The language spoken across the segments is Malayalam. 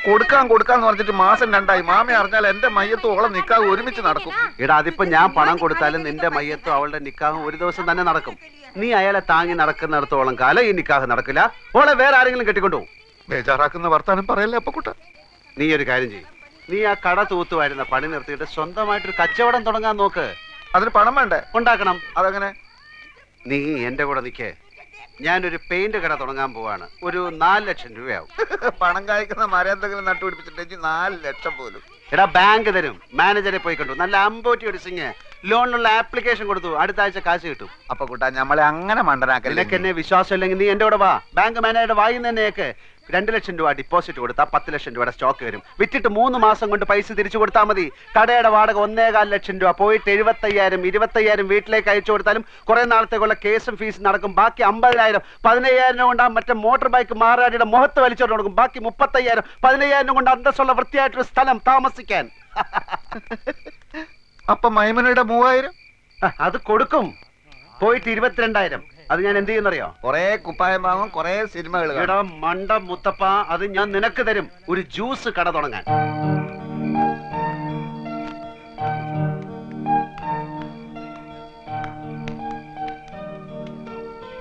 കൊടുക്കാന്ന് പറഞ്ഞിട്ട് മാസം 2 മാമ അറിഞ്ഞാൽ എന്റെ മയ്യത്തും ഓളെ നിക്കാഹ് ഒരുമിച്ച് നടക്കും. എടാ അതിപ്പോ ഞാൻ പണം കൊടുത്താലും നിന്റെ മയ്യത്തും അവളുടെ നിക്കാഹും ഒരു ദിവസം തന്നെ നടക്കും. നീ അയാളെ താങ്ങി നടക്കുന്നിടത്തോളം കാലം ഈ നിക്കാഹ് നടക്കില്ല. ഓളെ വേറെ ആരെങ്കിലും കെട്ടിക്കൊണ്ടുപോകും. ബേജാറാക്കുന്ന വർത്താനം പറയല്ലേ അപ്പക്കുട്ട. നീ ഒരു കാര്യം ചെയ്യും, നീ ആ കട തൂത്തുവായിരുന്ന പണി നിർത്തിയിട്ട് സ്വന്തമായിട്ടൊരു കച്ചവടം തുടങ്ങാൻ നോക്ക്. അതിന് പണം വേണ്ടേ? ഉണ്ടാക്കണം. അതെങ്ങനെ? നീ എന്റെ കൂടെ നിക്കേ. ഞാനൊരു പെയിന്റ് കട തുടങ്ങാൻ പോവാണ്. ഒരു 4 ലക്ഷം രൂപയാവും. പണം കായ്ക്കുന്ന മരം എന്തെങ്കിലും നട്ടുപിടിപ്പിച്ചിട്ടുണ്ടെങ്കിൽ 4 ലക്ഷം പോലും. എടാ ബാങ്ക് തരും. മാനേജറെ പോയി കണ്ടു. നല്ല അമ്പോറ്റി ഒരു സിംഗ് ലോണിനുള്ള ആപ്ലിക്കേഷൻ കൊടുത്തു. അടുത്ത ആഴ്ച കാശ് കിട്ടും. അപ്പൊ കൂട്ടാ നമ്മളെ അങ്ങനെ മണ്ടനാക്കല്ലേ. നിനക്ക് എന്നെ വിശ്വാസം ഇല്ലെങ്കിൽ നീ എന്റെ കൂടെ വാ. ബാങ്ക് മാനേജറുടെ വായിന്ന് തന്നെയൊക്കെ 2 ലക്ഷം രൂപ ഡിപ്പോസിറ്റ് കൊടുത്താൽ 10 ലക്ഷം രൂപയുടെ സ്റ്റോക്ക് വരും. വിറ്റിട്ട് 3 മാസം കൊണ്ട് പൈസ തിരിച്ചു കൊടുത്താൽ മതി. കടയുടെ വാടക 1.25 ലക്ഷം രൂപ. പോയിട്ട് 75,000 വീട്ടിലേക്ക് അയച്ചു കൊടുത്താലും കുറെ നാളത്തേക്കുള്ള കേസും ഫീസും നടക്കും. ബാക്കി 50,000 15,000 കൊണ്ട് മറ്റേ മോട്ടോർ ബൈക്ക് മാറാടിയുടെ മുഖത്ത് വലിച്ചോണ്ട് കൊടുക്കും. ബാക്കി 35,000 15,000 കൊണ്ട് അന്തസ്സുള്ള വൃത്തിയായിട്ടൊരു സ്ഥലം താമസിക്കാൻ. അപ്പൊ മൈമനയുടെ 3,000 അത് കൊടുക്കും. പോയിട്ട് 22,000. അത് ഞാൻ എന്ത് ചെയ്യുന്നറിയോ? കൊറേ കുപ്പായം വാങ്ങും, കൊറേ സിനിമകൾ. എടാ മണ്ട മുത്തപ്പ, അത് ഞാൻ നിനക്ക് തരും. ഒരു ജ്യൂസ് കട തുടങ്ങാൻ.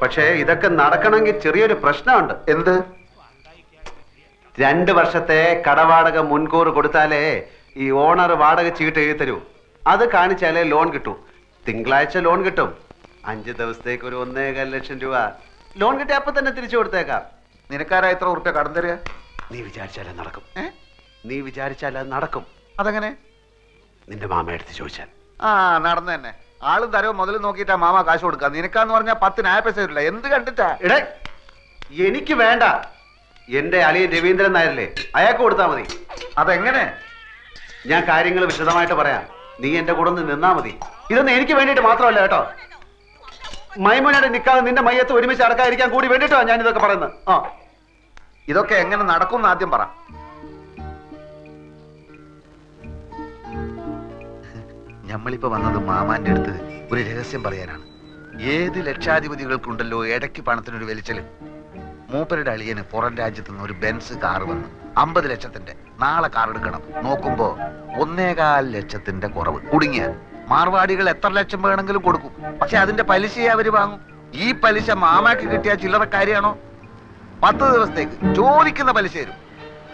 പക്ഷേ ഇതൊക്കെ നടക്കണമെങ്കിൽ ചെറിയൊരു പ്രശ്നമുണ്ട്. എന്ത്? 2 വർഷത്തെ കടവാടക മുൻകൂർ കൊടുത്താലേ ഈ ഓണർ വാടക ചീട്ട് എഴുതി തരൂ. അത് കാണിച്ചാലേ ലോൺ കിട്ടൂ. തിങ്കളാഴ്ച ലോൺ കിട്ടും. 5 ദിവസത്തേക്ക് ഒരു 1.25 ലക്ഷം രൂപ ലോൺ കിട്ടി. അപ്പൊ തന്നെ തിരിച്ചു കൊടുത്തേക്കാം. നിനക്കാരാ എത്ര ഉറുപ്പ്യ കടം തരിക? നീ വിചാരിച്ചാലേ നടക്കും. നീ വിചാരിച്ചാൽ അത് നടക്കും. അതെങ്ങനെ? നിന്റെ മാമ എടുത്ത് ചോദിച്ചാൽ. നടന്നു തന്നെ. ആളും തരവ് മുതൽ നോക്കിയിട്ടാ മാമ കാശ് കൊടുക്കുക. നിനക്കാന്ന് പറഞ്ഞാൽ 10 ന്യായ പൈസ തരില്ല. എന്ത് കണ്ടിട്ടാ? എടേ എനിക്ക് വേണ്ട. എന്റെ അളിയൻ രവീന്ദ്രൻ നായരല്ലേ, അയാൾക്ക് കൊടുത്താൽ മതി. അതെങ്ങനെ? ഞാൻ കാര്യങ്ങൾ വിശദമായിട്ട് പറയാം. നീ എന്റെ കൂടെ ഒന്ന് നിന്നാ മതി. ഇതൊന്നും എനിക്ക് വേണ്ടിയിട്ട് മാത്രമല്ല കേട്ടോ. മൈമോനയുടെ നിക്കാതെ നിന്റെ മയ്യത്ത് ഒരുമിച്ച് അടക്കാതിരിക്കാൻ കൂടി വേണ്ടിട്ടോ ഞാൻ ഇതൊക്കെ പറയുന്നത്. ഇതൊക്കെ എങ്ങനെ നടക്കും ആദ്യം പറ. ഞമ്മളിപ്പോ വന്നത് മാമാന്റെ അടുത്ത് ഒരു രഹസ്യം പറയാനാണ്. ഏത് ലക്ഷാധിപതികൾക്കുണ്ടല്ലോ ഇടയ്ക്ക് പണത്തിനൊരു വലിച്ചല്. മൂപ്പരുടെ അളിയന് പുറം രാജ്യത്ത് നിന്ന് ഒരു ബെൻസ് കാറ് വന്നു. 50 ലക്ഷത്തിന്റെ. നാളെ കാർ എടുക്കണം. നോക്കുമ്പോ 1.25 ലക്ഷത്തിന്റെ കുറവ്. കുടുങ്ങിയ മാർവാടികൾ എത്ര ലക്ഷം വേണമെങ്കിലും കൊടുക്കും. പക്ഷെ അതിന്റെ പലിശയെ അവര് വാങ്ങും. ഈ പലിശ മാമാക്ക് കിട്ടിയ ചില്ലറ കാര്യമാണോ? 10 ദിവസത്തേക്ക് ചോദിക്കുന്ന പലിശ തരും.